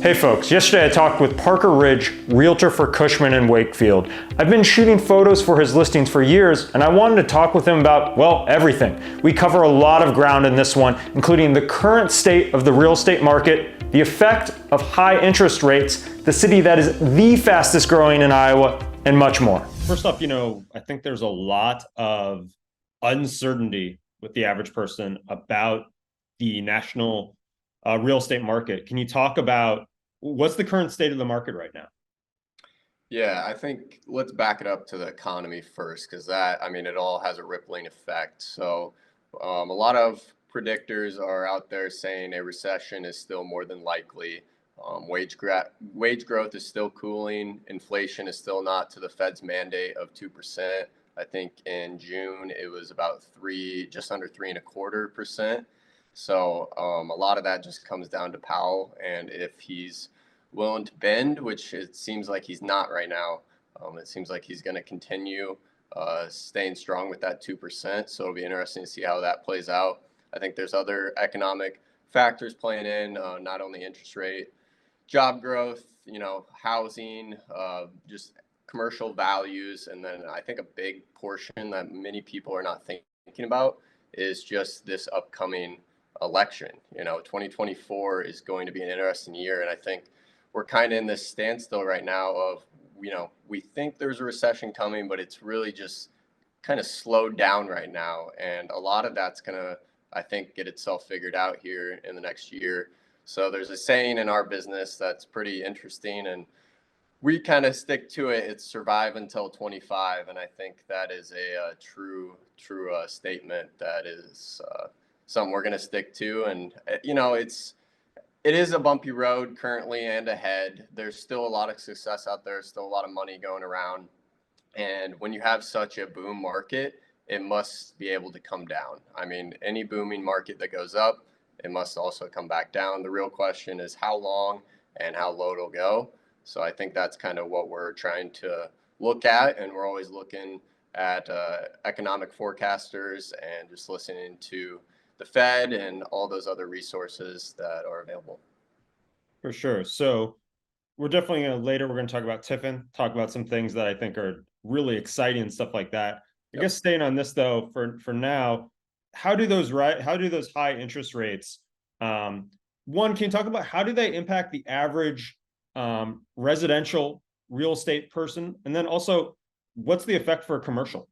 Hey folks, yesterday I talked with Parker Ridge, realtor for Cushman & Wakefield. I've been shooting photos for his listings for years, and I wanted to talk with him about, well, everything. We cover a lot of ground in this one, including the current state of the real estate market, the effect of high interest rates, the city that is the fastest growing in Iowa, and much more. First off, I think there's a lot of uncertainty with the average person about the national real estate market. Can you talk about what's the current state of the market right now? Yeah, I think let's back it up to the economy first, because it all has a rippling effect. So, a lot of predictors are out there saying a recession is still more than likely. Wage growth is still cooling. Inflation is still not to the Fed's mandate of 2%. I think in June it was about just under 3.25%. So, a lot of that just comes down to Powell, and if he's willing to bend, which it seems like he's not right now. It seems like he's going to continue staying strong with that 2%. So it'll be interesting to see how that plays out. I think there's other economic factors playing in, not only interest rate, job growth, housing, just commercial values. And then I think a big portion that many people are not thinking about is just this upcoming election. 2024 is going to be an interesting year. And I think we're kind of in this standstill right now of, we think there's a recession coming, but it's really just kind of slowed down right now. And a lot of that's going to, I think, get itself figured out here in the next year. So there's a saying in our business that's pretty interesting, and we kind of stick to it. It's survive until 25. And I think that is a true statement that is something we're going to stick to. And, it is a bumpy road currently and ahead. There's still a lot of success out there, still a lot of money going around. And when you have such a boom market, it must be able to come down. Any booming market that goes up, it must also come back down. The real question is how long and how low it'll go. So I think that's kind of what we're trying to look at. And we're always looking at economic forecasters and just listening to the Fed and all those other resources that are available. For sure. So we're definitely we're going to talk about Tiffin, talk about some things that I think are really exciting and stuff like that. I guess staying on this though, for now, how do those high interest rates, can you talk about how do they impact the average residential real estate person? And then also, what's the effect for commercial?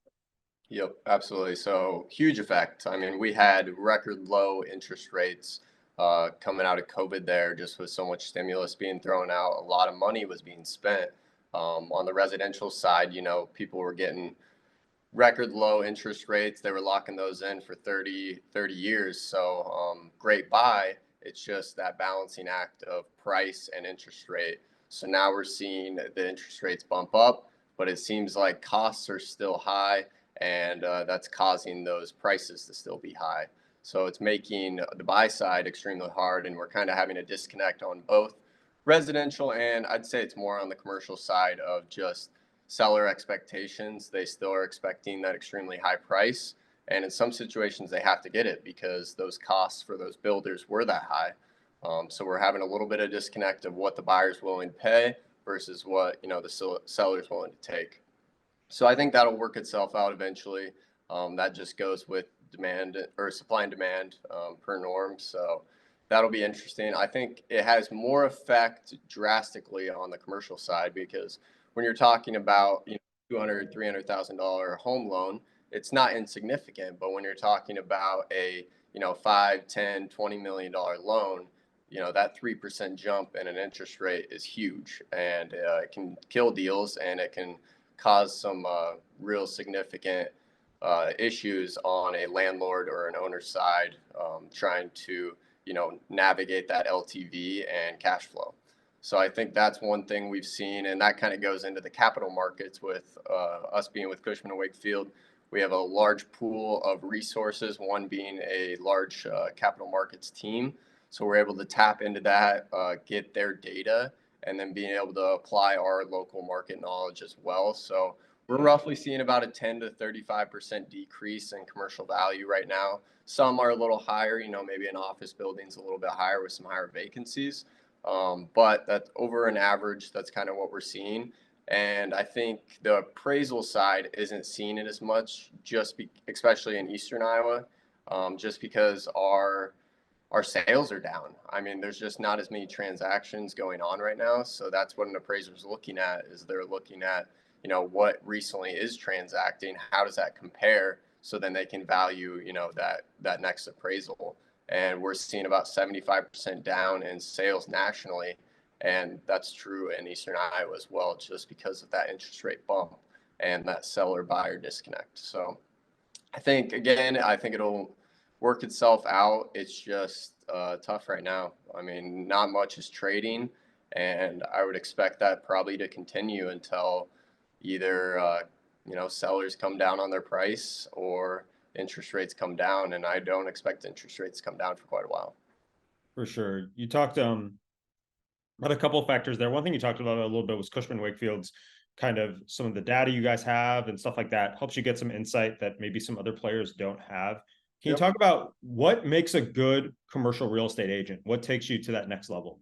Yep, absolutely. So huge effect. We had record low interest rates coming out of COVID there, just with so much stimulus being thrown out. A lot of money was being spent. On the residential side, people were getting record low interest rates. They were locking those in for 30 years. So great buy. It's just that balancing act of price and interest rate. So now we're seeing the interest rates bump up, but it seems like costs are still high. And that's causing those prices to still be high. So it's making the buy side extremely hard, and we're kind of having a disconnect on both residential and I'd say it's more on the commercial side of just seller expectations. They still are expecting that extremely high price, and in some situations they have to get it because those costs for those builders were that high. So we're having a little bit of disconnect of what the buyer's willing to pay versus what the seller's willing to take. So I think that'll work itself out eventually. That just goes with demand or supply and demand per norm. So that'll be interesting. I think it has more effect drastically on the commercial side because when you're talking about $200,000, $300,000 home loan, it's not insignificant. But when you're talking about a $5, $10, $20 million loan, that 3% jump in an interest rate is huge, and it can kill deals, and it can cause some real significant issues on a landlord or an owner's side trying to navigate that LTV and cash flow. So I think that's one thing we've seen, and that kind of goes into the capital markets with us being with Cushman & Wakefield. We have a large pool of resources, one being a large capital markets team. So we're able to tap into that, get their data, and then being able to apply our local market knowledge as well. So we're roughly seeing about a 10 to 35% decrease in commercial value right now. Some are a little higher, maybe an office building's a little bit higher with some higher vacancies. But that over an average, that's kind of what we're seeing. And I think the appraisal side isn't seeing it as much, especially in Eastern Iowa, just because our sales are down. I mean, there's just not as many transactions going on right now. So that's what an appraiser is looking at, is they're looking at, what recently is transacting, how does that compare? So then they can value, that next appraisal. And we're seeing about 75% down in sales nationally. And that's true in Eastern Iowa as well, just because of that interest rate bump and that seller buyer disconnect. So I think it'll work itself out. It's just tough right now. I mean, not much is trading, and I would expect that probably to continue until either sellers come down on their price or interest rates come down. And I don't expect interest rates to come down for quite a while. For sure. You talked about a couple of factors there. One thing you talked about a little bit was Cushman Wakefield's kind of some of the data you guys have and stuff like that helps you get some insight that maybe some other players don't have. Can you Yep. talk about what makes a good commercial real estate agent? What takes you to that next level?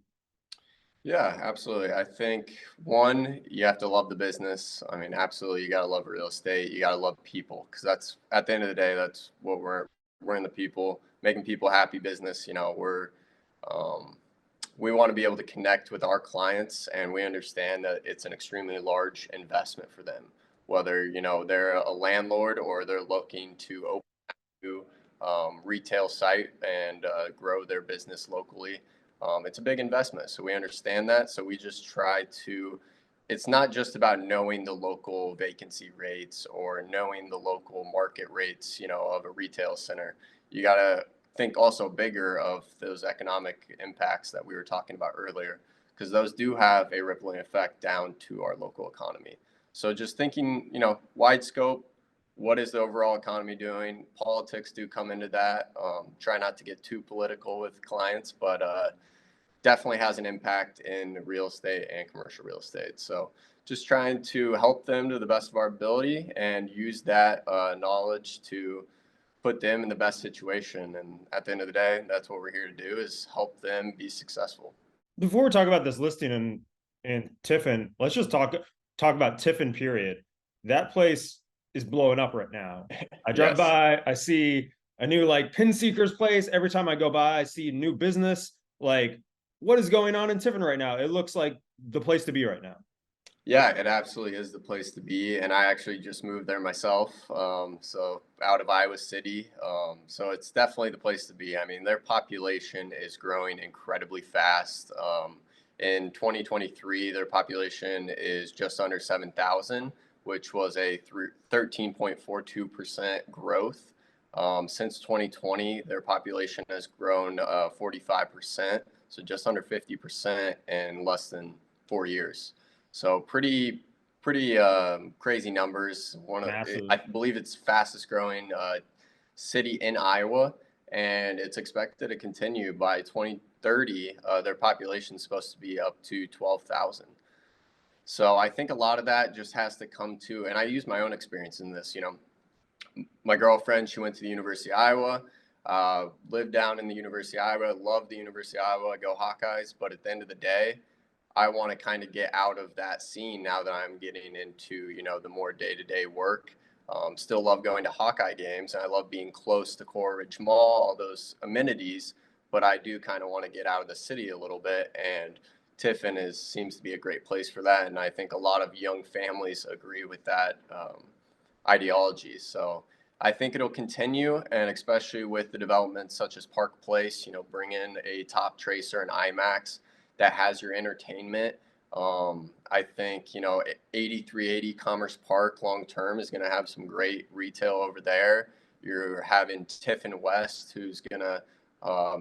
Yeah, absolutely. I think one, you have to love the business. I mean, absolutely, you got to love real estate. You got to love people, because that's at the end of the day, that's what we're in the people, making people happy business. Um, we want to be able to connect with our clients, and we understand that it's an extremely large investment for them, whether they're a landlord or they're looking to open retail site and grow their business locally. It's a big investment, so we understand that. So we just try to. It's not just about knowing the local vacancy rates or knowing the local market rates, of a retail center. You got to think also bigger of those economic impacts that we were talking about earlier, because those do have a rippling effect down to our local economy. So just thinking, wide scope, what is the overall economy doing? Politics do come into that. Try not to get too political with clients, but definitely has an impact in real estate and commercial real estate. So just trying to help them to the best of our ability and use that knowledge to put them in the best situation. And at the end of the day, that's what we're here to do, is help them be successful. Before we talk about this listing in Tiffin, let's just talk about Tiffin, period. That place is blowing up right now. I drive Yes. by, I see a new like pin seekers place. Every time I go by, I see new business. Like, what is going on in Tiffin right now? It looks like the place to be right now. Yeah, it absolutely is the place to be. And I actually just moved there myself. So out of Iowa City. So it's definitely the place to be. I mean, their population is growing incredibly fast. In 2023, their population is just under 7,000, which was a 13.42% growth. Since 2020, their population has grown 45%, so just under 50% in less than 4 years. So pretty crazy numbers. Massive. I believe it's fastest growing city in Iowa, and it's expected to continue by 2030. Their population is supposed to be up to 12,000. So I think a lot of that just has to come to, and I use my own experience in this. My girlfriend, she went to the University of Iowa, lived down in the University of Iowa, loved the University of Iowa, go Hawkeyes. But at the end of the day, I want to kind of get out of that scene now that I'm getting into, the more day-to-day work. Still love going to Hawkeye games, and I love being close to Coral Ridge Mall, all those amenities. But I do kind of want to get out of the city a little bit, and Tiffin seems to be a great place for that. And I think a lot of young families agree with that ideology. So I think it'll continue, and especially with the developments such as Park Place, bring in a top tracer and IMAX that has your entertainment. I think 8380 Commerce Park long term is going to have some great retail over there. You're having Tiffin West, who's going to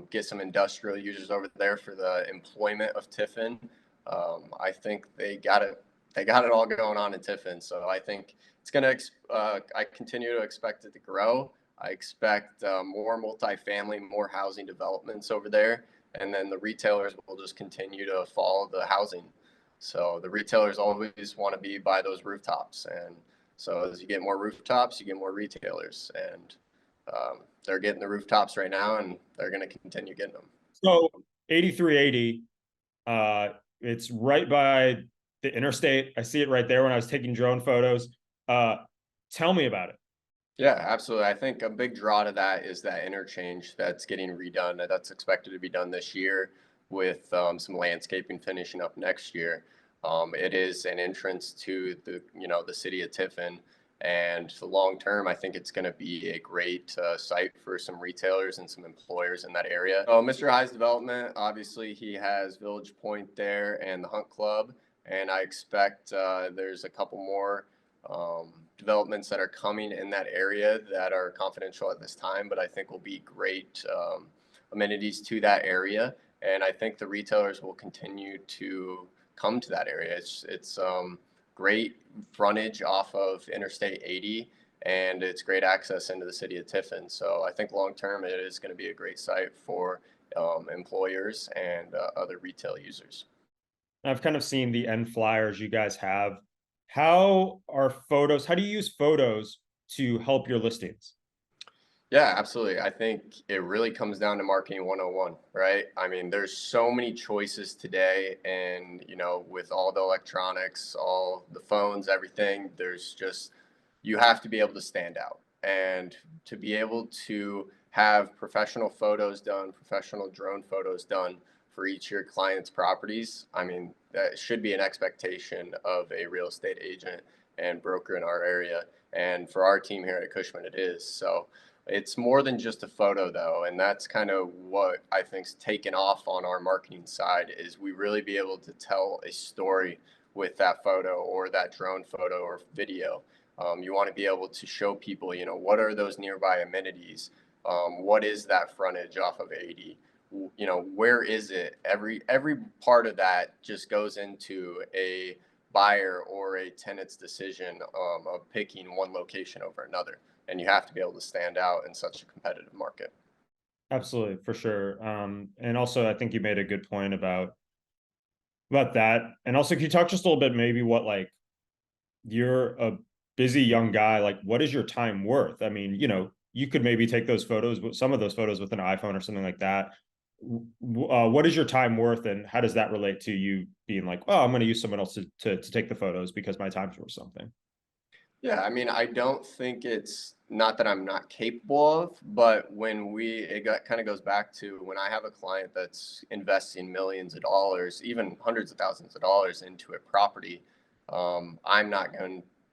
get some industrial users over there for the employment of Tiffin. I think they got it. They got it all going on in Tiffin. So I think it's going to. I continue to expect it to grow. I expect more multifamily, more housing developments over there, and then the retailers will just continue to follow the housing. So the retailers always want to be by those rooftops, and so as you get more rooftops, you get more retailers, and they're getting the rooftops right now, and they're going to continue getting them. So 8380, Uh, it's right by the interstate. I see it right there when I was taking drone photos. Uh, Tell me about it. Yeah, absolutely. I think a big draw to that is that interchange that's getting redone. That's expected to be done this year with some landscaping finishing up next year. It is an entrance to the city of Tiffin, and long term, I think it's going to be a great site for some retailers and some employers in that area. Mr. High's development, obviously, he has Village Point there and the Hunt Club, and I expect there's a couple more developments that are coming in that area that are confidential at this time, but I think will be great amenities to that area. And I think the retailers will continue to come to that area. It's great frontage off of Interstate 80, and it's great access into the city of Tiffin. So I think long term it is going to be a great site for employers and other retail users. I've kind of seen the end flyers you guys have. How do you use photos to help your listings? Yeah, absolutely. I think it really comes down to marketing 101, right? I mean, there's so many choices today, and with all the electronics, all the phones, everything, you have to be able to stand out. And to be able to have professional photos done, professional drone photos done for each of your clients' properties, I mean, that should be an expectation of a real estate agent and broker in our area. And for our team here at Cushman, it is. So it's more than just a photo though, and that's kind of what I think's taken off on our marketing side is we really be able to tell a story with that photo or that drone photo or video. You want to be able to show people, what are those nearby amenities? What is that frontage off of 80? Where is it? Every part of that just goes into a buyer or a tenant's decision of picking one location over another, and you have to be able to stand out in such a competitive market. Absolutely, for sure. And also, I think you made a good point about that. And also, can you talk just a little bit, maybe what like you're a busy young guy, like what is your time worth? I mean, you could maybe take those photos, some of those photos with an iPhone or something like that. What is your time worth, and how does that relate to you being like, oh, I'm going to use someone else to take the photos because my time's worth something? Yeah, I mean, I don't think it's not that I'm not capable of, but kind of goes back to when I have a client that's investing millions of dollars, even hundreds of thousands of dollars into a property, I'm not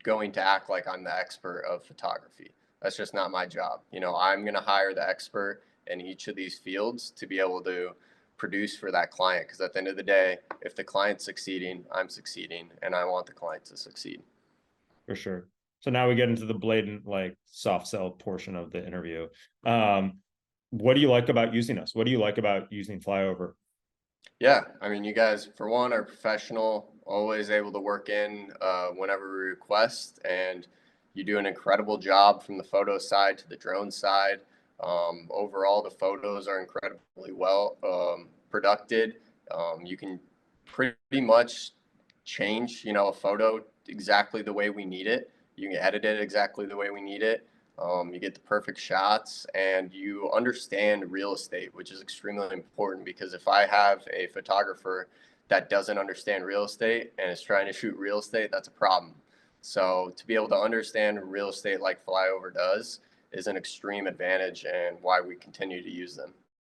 going to act like I'm the expert of photography. That's just not my job. I'm going to hire the expert in each of these fields to be able to produce for that client. Because at the end of the day, if the client's succeeding, I'm succeeding, and I want the client to succeed. For sure. So now we get into the blatant like soft sell portion of the interview. Um, what do you like about using us? What do you like about using Flyover? Yeah, I mean, you guys, for one, are professional, always able to work in whenever we request, and you do an incredible job from the photo side to the drone side. Overall, the photos are incredibly well produced. You can pretty much change, a photo exactly the way we need it. You can edit it exactly the way we need it. You get the perfect shots, and you understand real estate, which is extremely important because if I have a photographer that doesn't understand real estate and is trying to shoot real estate, that's a problem. So to be able to understand real estate like Flyover does is an extreme advantage and why we continue to use them.